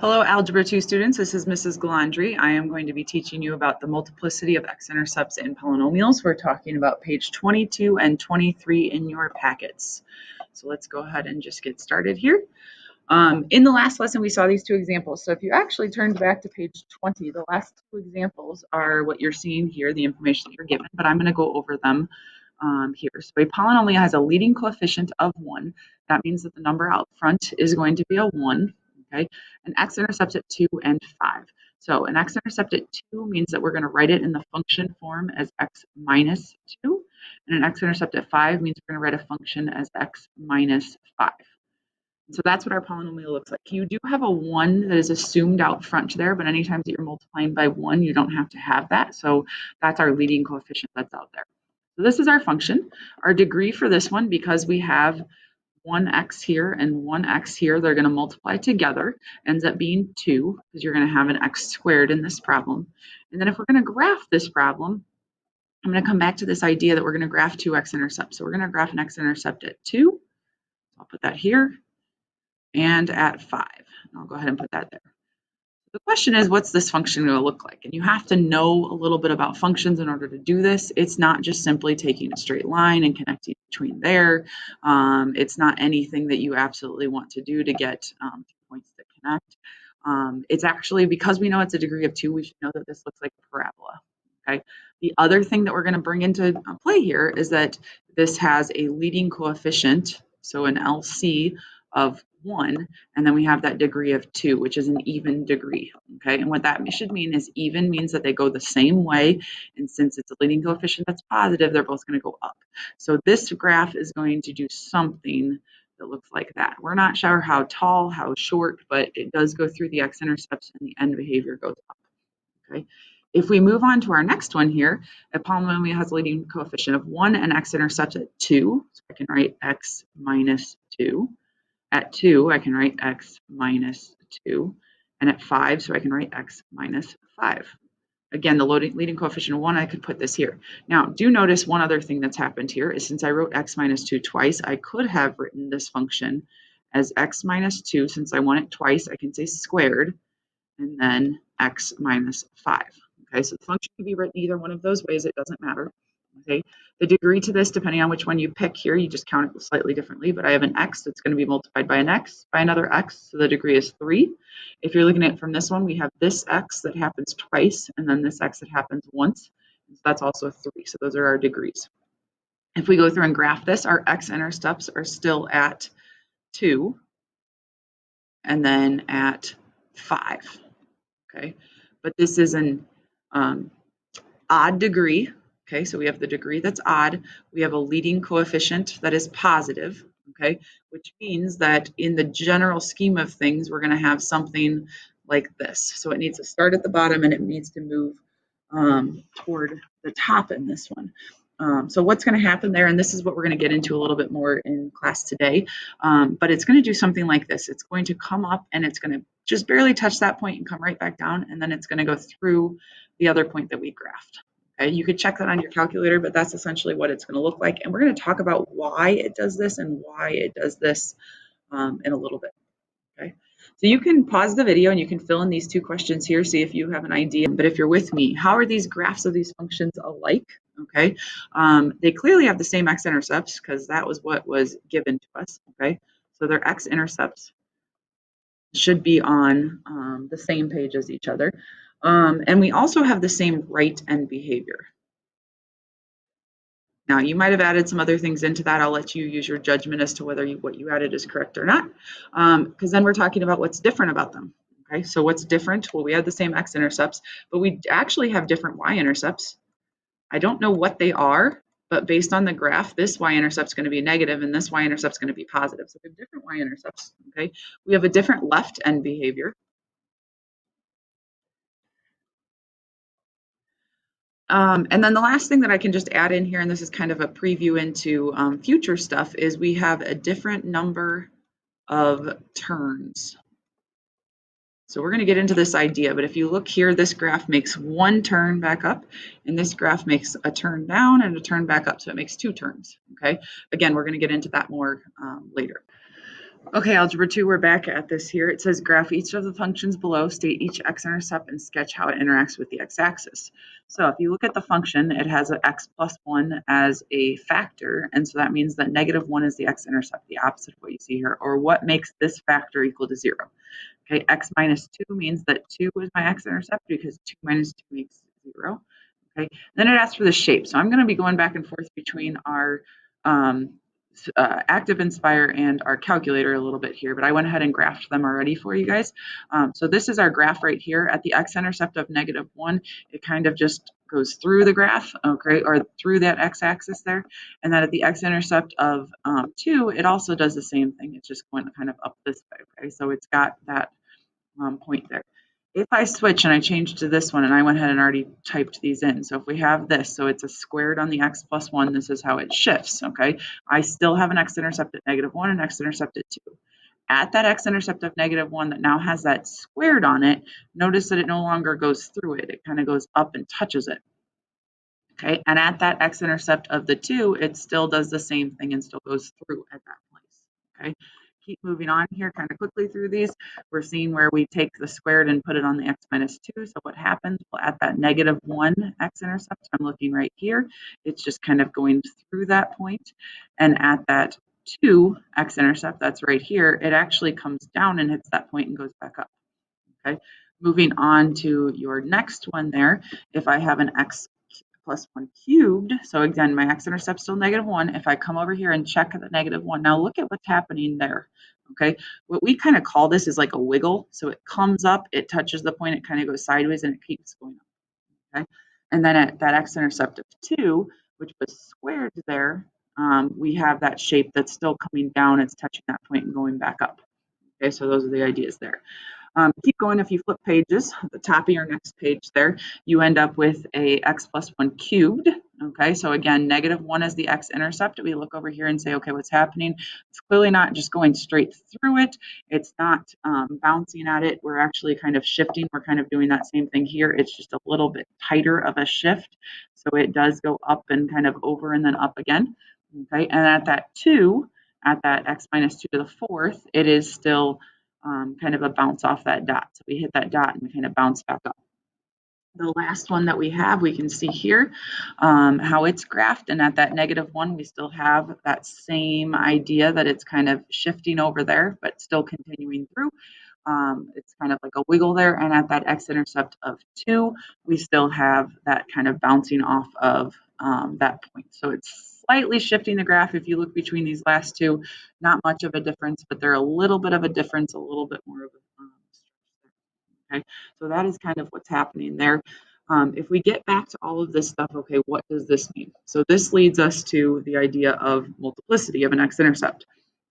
Hello, Algebra II students. This is Mrs. Galandri. I am going to be teaching you about the multiplicity of x-intercepts in polynomials. We're talking about page 22 and 23 in your packets. So let's go ahead and just get started here. In the last lesson, we saw these two examples. So if you actually turned back to page 20, the last two examples are what you're seeing here, the information that you're given, but I'm going to go over them here. So a polynomial has a leading coefficient of 1. That means that the number out front is going to be a 1. Okay, an x-intercept at 2 and 5. So an x-intercept at 2 means that we're going to write it in the function form as x minus 2, and an x-intercept at 5 means we're going to write a function as x minus 5. So that's what our polynomial looks like. You do have a 1 that is assumed out front there, but anytime that you're multiplying by 1, you don't have to have that. So that's our leading coefficient that's out there. So this is our function. Our degree for this one, because we have 1x here and 1x here, they're going to multiply together, ends up being 2, because you're going to have an x squared in this problem. And then if we're going to graph this problem, I'm going to come back to this idea that we're going to graph two x-intercepts. So we're going to graph an x-intercept at 2. I'll put that here, and at 5. I'll go ahead and put that there. The question is, what's this function going to look like? And you have to know a little bit about functions in order to do this. It's not just simply taking a straight line and connecting between there. It's not anything that you absolutely want to do to get points that connect. It's actually, because we know it's a degree of 2, we should know that this looks like a parabola. Okay. The other thing that we're going to bring into play here is that this has a leading coefficient, so an LC of 1, and then we have that degree of 2, which is an even degree. Okay, and what that should mean is even means that they go the same way, and since it's a leading coefficient that's positive, they're both going to go up. So this graph is going to do something that looks like that. We're not sure how tall, how short, but it does go through the x-intercepts and the end behavior goes up. Okay. If we move on to our next one here, a polynomial has a leading coefficient of 1 and x-intercept at 2. So I can write x minus 2. At 2, I can write x minus 2. And at 5, so I can write x minus 5. Again, the leading coefficient of 1, I could put this here. Now, do notice one other thing that's happened here is since I wrote x minus 2 twice, I could have written this function as x minus 2. Since I want it twice, I can say squared, and then x minus 5. Okay, so the function can be written either one of those ways. It doesn't matter. Okay, the degree to this, depending on which one you pick here, you just count it slightly differently, but I have an x that's going to be multiplied by an x by another x, so the degree is 3. If you're looking at it from this one, we have this x that happens twice, and then this x that happens once, so that's also 3, so those are our degrees. If we go through and graph this, our x-intercepts are still at 2, and then at 5. Okay, but this is an odd degree. Okay, so we have the degree that's odd. We have a leading coefficient that is positive. Okay, which means that in the general scheme of things, we're going to have something like this. So it needs to start at the bottom and it needs to move toward the top in this one. So what's going to happen there, and this is what we're going to get into a little bit more in class today, but it's going to do something like this. It's going to come up and it's going to just barely touch that point and come right back down, and then it's going to go through the other point that we graphed. Okay, you could check that on your calculator, but that's essentially what it's going to look like. And we're going to talk about why it does this and why it does this in a little bit. Okay, so you can pause the video and you can fill in these two questions here, see if you have an idea. But if you're with me, how are these graphs of these functions alike? Okay, they clearly have the same x-intercepts because that was what was given to us. Okay, so their x-intercepts should be on the same page as each other. And we also have the same right end behavior. Now, you might have added some other things into that. I'll let you use your judgment as to whether what you added is correct or not, because then we're talking about what's different about them. Okay, so what's different? Well, we have the same x-intercepts, but we actually have different y-intercepts. I don't know what they are, but based on the graph, this y-intercept is going to be negative and this y-intercept is going to be positive. So we have different y-intercepts. Okay, we have a different left end behavior. And then the last thing that I can just add in here, and this is kind of a preview into future stuff, is we have a different number of turns. So we're going to get into this idea, but if you look here, this graph makes one turn back up, and this graph makes a turn down and a turn back up, so it makes 2 turns. Okay, again, we're going to get into that more later. Okay, Algebra 2, we're back at this here. It says graph each of the functions below, state each x-intercept, and sketch how it interacts with the x-axis. So if you look at the function, it has an x plus 1 as a factor, and so that means that -1 is the x-intercept, the opposite of what you see here, or what makes this factor equal to 0. Okay, x minus 2 means that 2 is my x-intercept because 2 minus 2 makes 0. Okay, then it asks for the shape. So I'm going to be going back and forth between our um, Active Inspire and our calculator a little bit here, but I went ahead and graphed them already for you guys. So this is our graph right here. At the x-intercept of -1, it kind of just goes through the graph, okay, or through that x-axis there. And then at the x-intercept of 2, it also does the same thing. It's just going kind of up this way, okay? So it's got that point there. If I switch and I change to this one, and I went ahead and already typed these in. So if we have this, so it's a squared on the x plus 1, this is how it shifts, okay? I still have an x-intercept at -1 and x-intercept at 2. At that x-intercept of -1 that now has that squared on it, notice that it no longer goes through it. It kind of goes up and touches it. Okay, and at that x-intercept of the 2, it still does the same thing and still goes through at that place. Okay, keep moving on here kind of quickly through these. We're seeing where we take the squared and put it on the x minus 2. So what happens? Well, at that -1 x-intercept, I'm looking right here, it's just kind of going through that point. And at that 2 x-intercept, that's right here, it actually comes down and hits that point and goes back up. Okay, moving on to your next one there, if I have an x plus 1 cubed. So again, my x-intercept is still -1. If I come over here and check the -1, now look at what's happening there. Okay, what we kind of call this is like a wiggle. So it comes up, it touches the point, it kind of goes sideways, and it keeps going up. Okay, and then at that x-intercept of 2, which was squared there, we have that shape that's still coming down. It's touching that point and going back up. Okay, so those are the ideas there. Keep going. If you flip pages, at the top of your next page there, you end up with a x plus 1 cubed. Okay, so again, -1 is the x-intercept. We look over here and say, okay, what's happening? It's clearly not just going straight through it. It's not bouncing at it. We're actually kind of shifting. We're kind of doing that same thing here. It's just a little bit tighter of a shift. So it does go up and kind of over and then up again. Okay, and at that 2, at that x minus 2 to the 4th, it is still kind of a bounce off that dot. So we hit that dot and we kind of bounce back up. The last one that we have, we can see here how it's graphed. And at that -1, we still have that same idea that it's kind of shifting over there, but still continuing through. It's kind of like a wiggle there. And at that x-intercept of 2, we still have that kind of bouncing off of that point. So it's slightly shifting the graph. If you look between these last two, not much of a difference, but they're a little bit of a difference, a little bit more of a okay, so that is kind of what's happening there. If we get back to all of this stuff, okay, what does this mean? So this leads us to the idea of multiplicity of an x-intercept.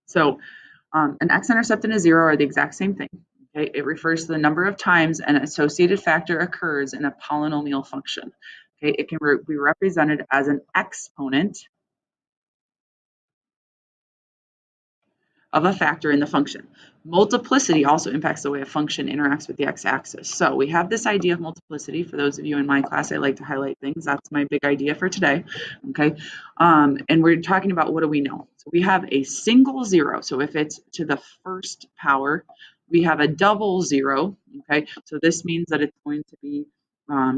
So an x-intercept and a 0 are the exact same thing. Okay, it refers to the number of times an associated factor occurs in a polynomial function. Okay, it can be represented as an exponent of a factor in the function. Multiplicity also impacts the way a function interacts with the x-axis. So we have this idea of multiplicity. For those of you in my class, I like to highlight things. That's my big idea for today. Okay, and we're talking about what do we know? So we have a single 0. So if it's to the first power, we have a double 0. Okay, so this means that it's going to be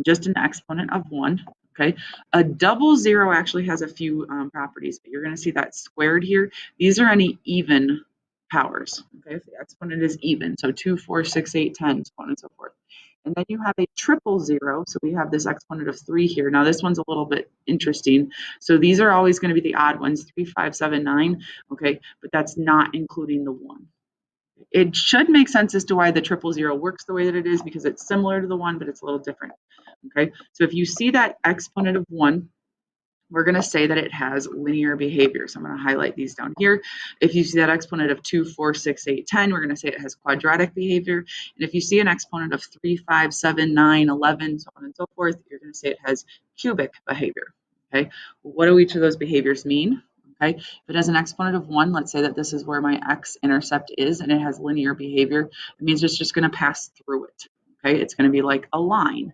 just an exponent of 1. Okay, a double 0 actually has a few properties, but you're going to see that squared here. These are any even powers. Okay, if the exponent is even, so 2, 4, 6, 8, 10, so on and so forth. And then you have a triple 0, so we have this exponent of 3 here. Now this one's a little bit interesting. So these are always going to be the odd ones, 3, 5, 7, 9. Okay, but that's not including the 1. It should make sense as to why the triple 0 works the way that it is because it's similar to the 1, but it's a little different. Okay, so if you see that exponent of 1, we're going to say that it has linear behavior. So I'm going to highlight these down here. If you see that exponent of 2, 4, 6, 8, 10, we're going to say it has quadratic behavior. And if you see an exponent of 3, 5, 7, 9, 11, so on and so forth, you're going to say it has cubic behavior. Okay, what do each of those behaviors mean? Okay, if it has an exponent of 1, let's say that this is where my x-intercept is and it has linear behavior, it means it's just going to pass through it. Okay, it's going to be like a line.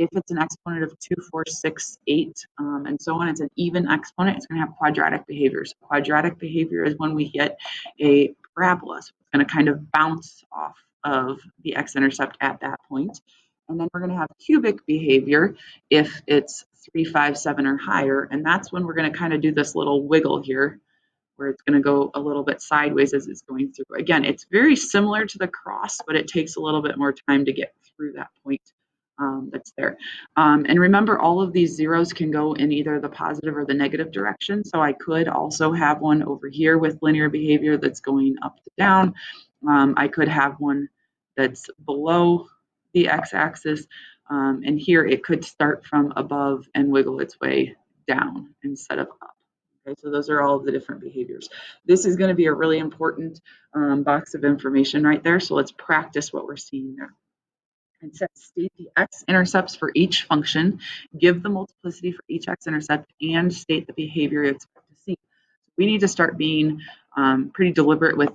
If it's an exponent of 2, 4, 6, 8, and so on, it's an even exponent, it's going to have quadratic behaviors. Quadratic behavior is when we get a parabola. So it's going to kind of bounce off of the x-intercept at that point. And then we're going to have cubic behavior if it's 3, 5, 7 or higher. And that's when we're going to kind of do this little wiggle here, where it's going to go a little bit sideways as it's going through. Again, it's very similar to the cross, but it takes a little bit more time to get through that point that's there. And remember, all of these zeros can go in either the positive or the negative direction. So I could also have one over here with linear behavior that's going up to down. I could have one that's below the x-axis. And here it could start from above and wiggle its way down instead of up. Okay, so those are all of the different behaviors. This is going to be a really important box of information right there. So let's practice what we're seeing there. It says state the x-intercepts for each function, give the multiplicity for each x-intercept, and state the behavior you expect to see. We need to start being pretty deliberate with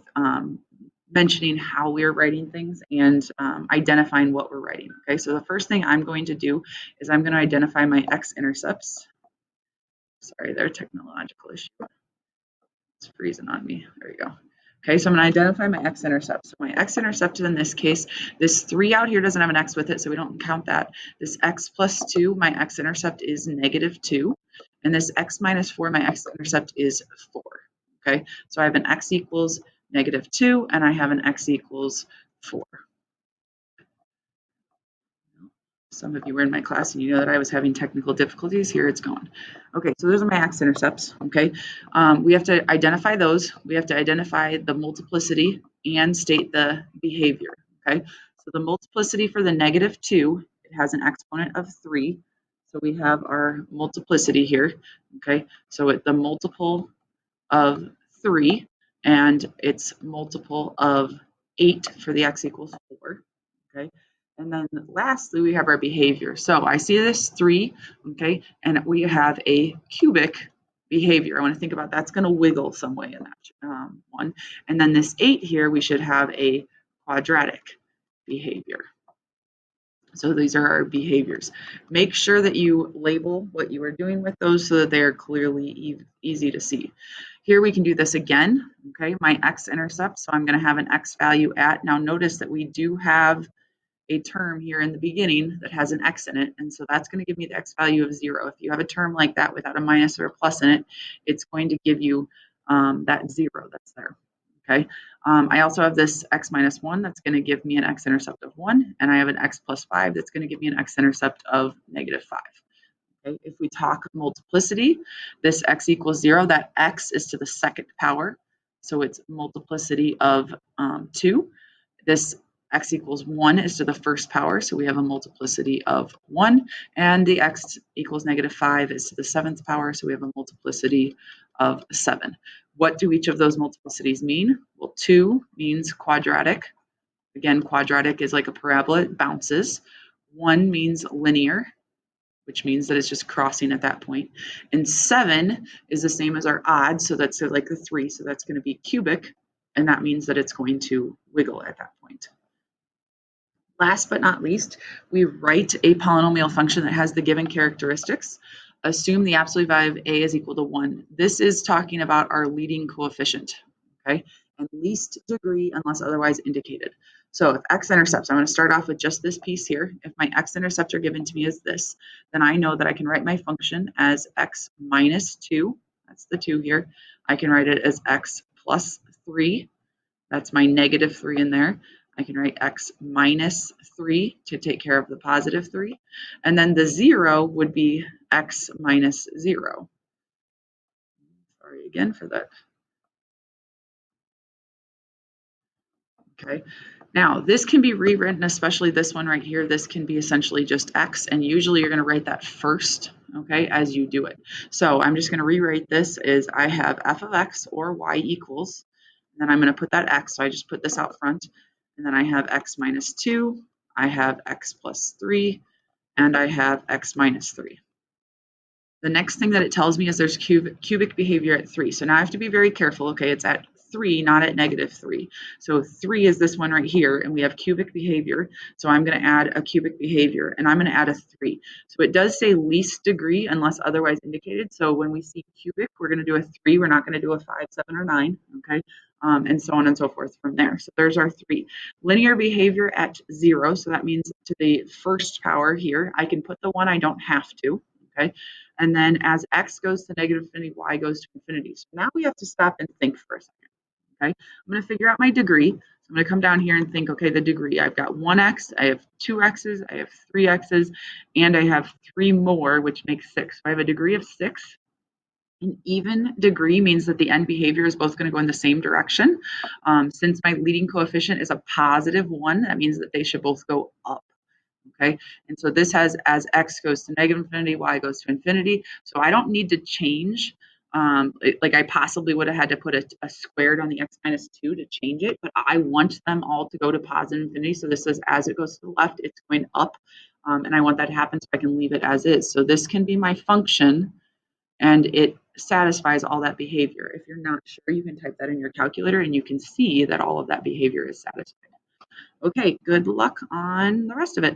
mentioning how we're writing things and identifying what we're writing. Okay, so the first thing I'm going to do is I'm going to identify my x-intercepts. Sorry, they're a technological issue. It's freezing on me. There we go. Okay, so I'm going to identify my x-intercept. So my x-intercept in this case, this 3 out here doesn't have an x with it, so we don't count that. This x plus 2, my x-intercept is -2. And this x minus 4, my x-intercept is 4. Okay, so I have an x equals -2, and I have an x equals 4. Some of you were in my class and you know that I was having technical difficulties. Here it's gone. Okay, so those are my x-intercepts. Okay, we have to identify those. We have to identify the multiplicity and state the behavior. Okay, so the multiplicity for the -2, it has an exponent of 3. So we have our multiplicity here. Okay, so the multiple of 3 and its multiple of 8 for the x equals 4. Okay. And then lastly, we have our behavior. So I see this 3, okay, and we have a cubic behavior. I want to think about that's going to wiggle some way in that one. And then this 8 here, we should have a quadratic behavior. So these are our behaviors. Make sure that you label what you are doing with those so that they are clearly easy to see. Here we can do this again, okay, my x-intercept. So I'm going to have an x value at. Now notice that we do have a term here in the beginning that has an x in it, and so that's going to give me the x value of 0. If you have a term like that without a minus or a plus in it, it's going to give you that 0 that's there. Okay. I also have this x minus 1 that's going to give me an x-intercept of 1, and I have an x plus 5 that's going to give me an x-intercept of -5. Okay. If we talk multiplicity, this x equals 0, that x is to the second power, so it's multiplicity of 2. This x equals 1 is to the first power, so we have a multiplicity of 1, and the x equals -5 is to the 7th power, so we have a multiplicity of 7. What do each of those multiplicities mean? Well, 2 means quadratic. Again, quadratic is like a parabola, it bounces. 1 means linear, which means that it's just crossing at that point. And 7 is the same as our odd, so that's like the 3, so that's going to be cubic, and that means that it's going to wiggle at that point. Last but not least, we write a polynomial function that has the given characteristics. Assume the absolute value of a is equal to 1. This is talking about our leading coefficient, okay, and least degree unless otherwise indicated. So if x-intercepts, I'm going to start off with just this piece here. If my x-intercepts are given to me as this, then I know that I can write my function as x minus 2. That's the 2 here. I can write it as x plus 3. That's my -3 in there. I can write x minus 3 to take care of the positive 3. And then the 0 would be x minus 0. Sorry again for that. Okay. Now, this can be rewritten, especially this one right here. This can be essentially just x, and usually you're going to write that first, okay, as you do it. So I'm just going to rewrite this as I have f of x or y equals, and then I'm going to put that x, so I just put this out front. And then I have x minus 2, I have x plus 3, and I have x minus 3. The next thing that it tells me is there's cubic behavior at 3. So now I have to be very careful. Okay, it's at 3, not at -3. So 3 is this one right here, and we have cubic behavior. So I'm going to add a cubic behavior, and I'm going to add a 3. So it does say least degree unless otherwise indicated. So when we see cubic, we're going to do a 3. We're not going to do a 5, 7, or 9, okay? And so on and so forth from there. So there's our 3. Linear behavior at 0, so that means to the first power here, I can put the 1, I don't have to, okay? And then as x goes to negative infinity, y goes to infinity. So now we have to stop and think for a second, okay? I'm going to figure out my degree. So I'm going to come down here and think, okay, the degree. I've got 1x, I have 2x's, I have 3x's, and I have 3 more, which makes 6. So I have a degree of 6. An even degree means that the end behavior is both going to go in the same direction. Since my leading coefficient is a positive 1, that means that they should both go up. Okay, and so this has as x goes to negative infinity, y goes to infinity. So I don't need to change. Like I possibly would have had to put a squared on the x minus 2 to change it, but I want them all to go to positive infinity. So this says as it goes to the left, it's going up. And I want that to happen so I can leave it as is. So this can be my function, and it satisfies all that behavior. If you're not sure, you can type that in your calculator and you can see that all of that behavior is satisfied. Okay, good luck on the rest of it.